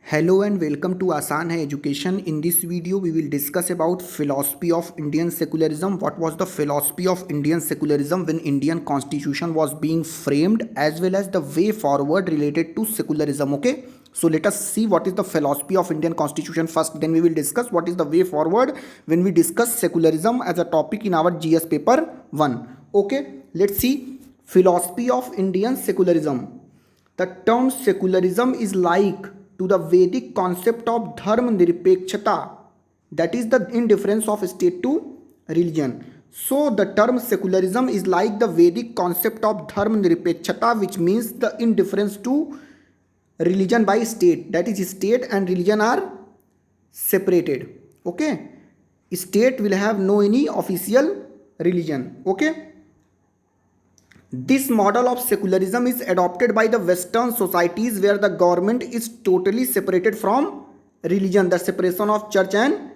Hello and welcome to Asan Hai Education. In this video, we will discuss about philosophy of Indian secularism. What was the philosophy of Indian secularism when Indian constitution was being framed, as well as the way forward related to secularism. Okay, so let us see what is the philosophy of Indian constitution first. Then we will discuss what is the way forward when we discuss secularism as a topic in our GS paper 1. Okay, let's see philosophy of Indian secularism. The term secularism is like to the Vedic concept of dharma nirpekshata, that is the indifference of state to religion. So the term secularism is like the Vedic concept of dharma nirpekshata, which means the indifference to religion by state. That is, state and religion are separated. Okay, state will have no any official religion. Okay, this model of secularism is adopted by the Western societies where the government is totally separated from religion, the separation of church and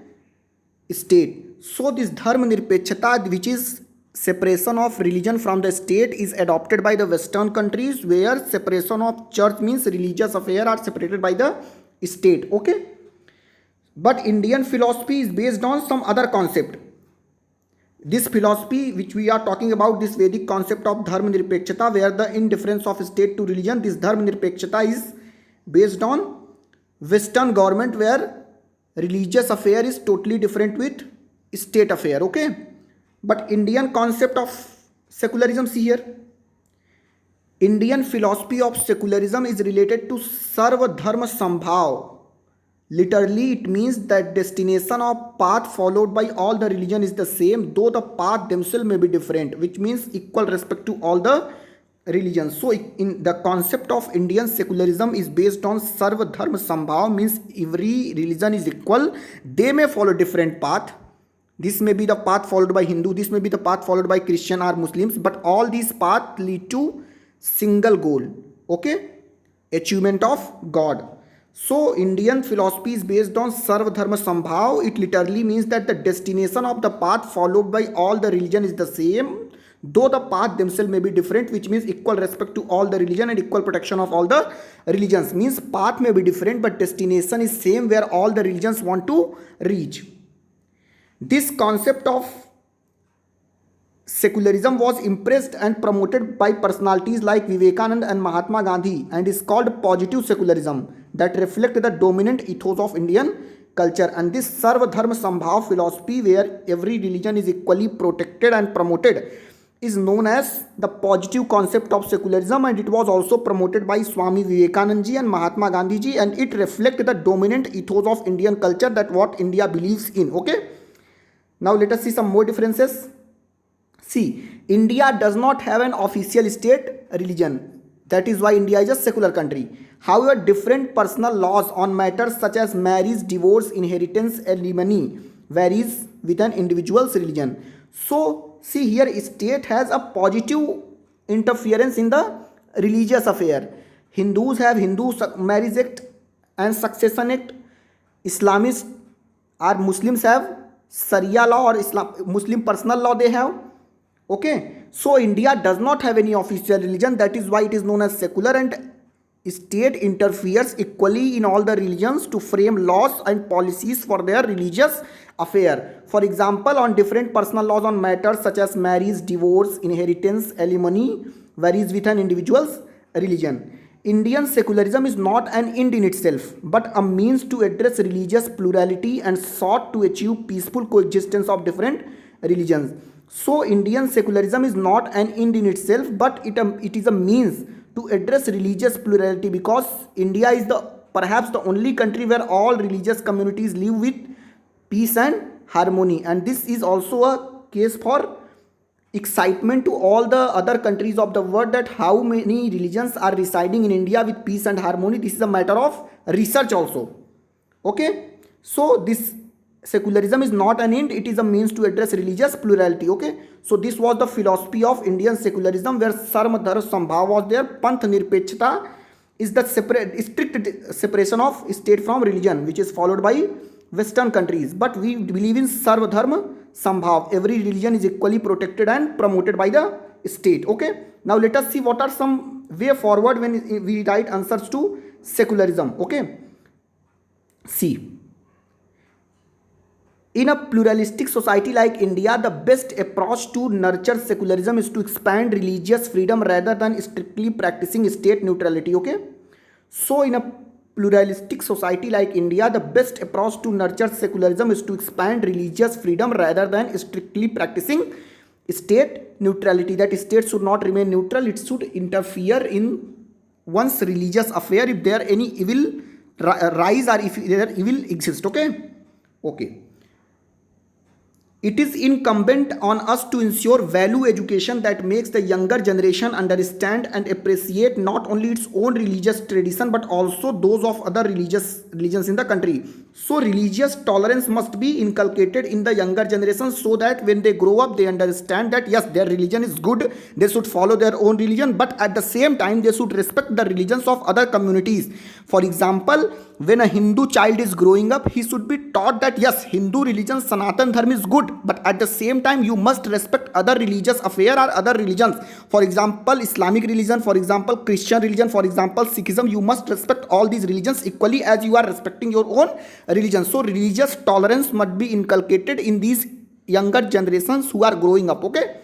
state. So this dharma nirpekshata, which is separation of religion from the state, is adopted by the Western countries where separation of church means religious affairs are separated by the state. Okay, but Indian philosophy is based on some other concept. This philosophy which we are talking about, this Vedic concept of dharma nirpekshata, where the indifference of state to religion, this dharma nirpekshata is based on Western government where religious affair is totally different with state affair. Okay, but Indian concept of secularism, see here, Indian philosophy of secularism is related to sarva dharma sambhav. Literally, it means that destination of path followed by all the religion is the same, though the path themselves may be different, which means equal respect to all the religions. So, in the concept of Indian secularism is based on Sarva Dharma Sambhav, means every religion is equal. They may follow different path. This may be the path followed by Hindu. This may be the path followed by Christian or Muslims. But all these paths lead to single goal. Okay, achievement of God. So Indian philosophy is based on Sarva Dharma Sambhav. It literally means that the destination of the path followed by all the religion is the same, though the path themselves may be different, which means equal respect to all the religion and equal protection of all the religions. Means path may be different, but destination is same where all the religions want to reach. This concept of secularism was impressed and promoted by personalities like Vivekananda and Mahatma Gandhi and is called positive secularism that reflect the dominant ethos of Indian culture. And this Sarva Dharma Sambhav philosophy, where every religion is equally protected and promoted, is known as the positive concept of secularism, and it was also promoted by Swami Vivekananda ji and Mahatma Gandhi ji, and it reflects the dominant ethos of Indian culture, that what India believes in. Okay, now let us see some more differences. See, India does not have an official state religion. That is why India is a secular country. However, different personal laws on matters such as marriage, divorce, inheritance, alimony varies with an individual's religion. So, see here, state has a positive interference in the religious affair. Hindus have Hindu Marriage Act and Succession Act. Islamists or Muslims have Sharia law or Muslim personal law they have. Okay, so India does not have any official religion. That is why it is known as secular, and state interferes equally in all the religions to frame laws and policies for their religious affair. For example, on different personal laws on matters such as marriage, divorce, inheritance, alimony varies with an individual's religion. Indian secularism is not an end in itself, but a means to address religious plurality and sought to achieve peaceful coexistence of different religions. So Indian secularism is not an end in itself, but it is a means to address religious plurality, because India is the perhaps the only country where all religious communities live with peace and harmony, and this is also a case for excitement to all the other countries of the world, that how many religions are residing in India with peace and harmony. This is a matter of research also. Okay, so this secularism is not an end, it is a means to address religious plurality. Okay, so this was the philosophy of Indian secularism, where Sarva Dharma Sambhav was there. Panth nirpekshata is the strict separation of state from religion, which is followed by Western countries. But we believe in Sarva Dharma Sambhav. Every religion is equally protected and promoted by the state. Okay, now let us see what are some way forward when we write answers to secularism. Okay, See, in a pluralistic society like India, the best approach to nurture secularism is to expand religious freedom rather than strictly practicing state neutrality. Okay, so in a pluralistic society like India, the best approach to nurture secularism is to expand religious freedom rather than strictly practicing state neutrality. That state should not remain neutral; it should interfere in one's religious affair if there any evil rise or if there evil exists. Okay. It is incumbent on us to ensure value education that makes the younger generation understand and appreciate not only its own religious tradition but also those of other religions in the country. So religious tolerance must be inculcated in the younger generation so that when they grow up they understand that yes, their religion is good, they should follow their own religion, but at the same time they should respect the religions of other communities. For example, when a Hindu child is growing up, he should be taught that yes, Hindu religion Sanatan Dharma is good, but at the same time you must respect other religious affair or other religions. For example, Islamic religion, for example, Christian religion, for example, Sikhism. You must respect all these religions equally as you are respecting your own religion. So religious tolerance must be inculcated in these younger generations who are growing up. Okay,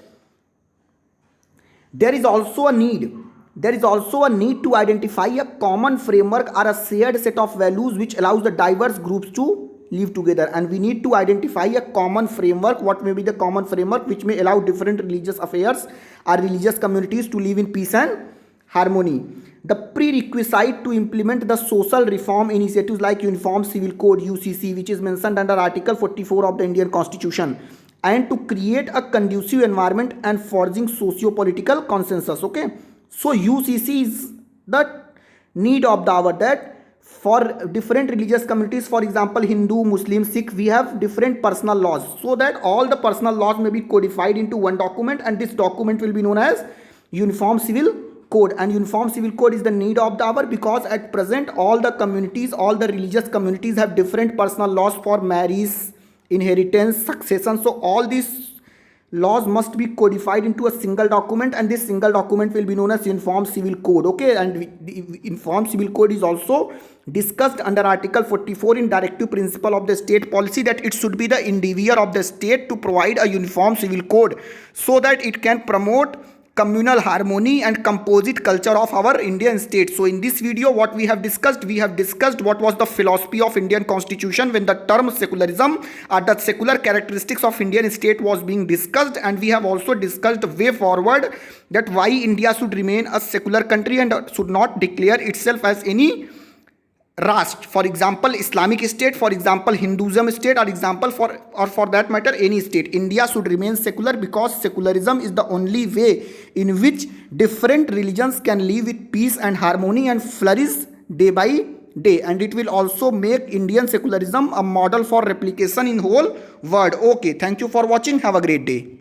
there is also a need to identify a common framework or a shared set of values which allows the diverse groups to live together, and we need to identify a common framework. What may be the common framework which may allow different religious affairs or religious communities to live in peace and harmony? The prerequisite to implement the social reform initiatives like Uniform Civil Code UCC, which is mentioned under Article 44 of the Indian Constitution, and to create a conducive environment and forging socio-political consensus. Okay, so UCC is the need of the hour, that for different religious communities, for example Hindu, Muslim, Sikh, we have different personal laws, so that all the personal laws may be codified into one document, and this document will be known as Uniform Civil Code. And Uniform Civil Code is the need of the hour because at present all the communities, all the religious communities have different personal laws for marriage, inheritance, succession. So all these laws must be codified into a single document, and this single document will be known as Uniform Civil Code. Okay, and the Uniform Civil Code is also discussed under Article 44 in Directive Principle of the State Policy, that it should be the endeavor of the state to provide a uniform civil code so that it can promote communal harmony and composite culture of our Indian state. So in this video what we have discussed what was the philosophy of Indian Constitution when the term secularism or the secular characteristics of Indian state was being discussed, and we have also discussed the way forward, that why India should remain a secular country and should not declare itself as any Rashtra, for example Islamic state, for example Hinduism state, or for that matter any state. India should remain secular because secularism is the only way in which different religions can live with peace and harmony and flourish day by day, and it will also make Indian secularism a model for replication in whole world. Okay, thank you for watching. Have a great day.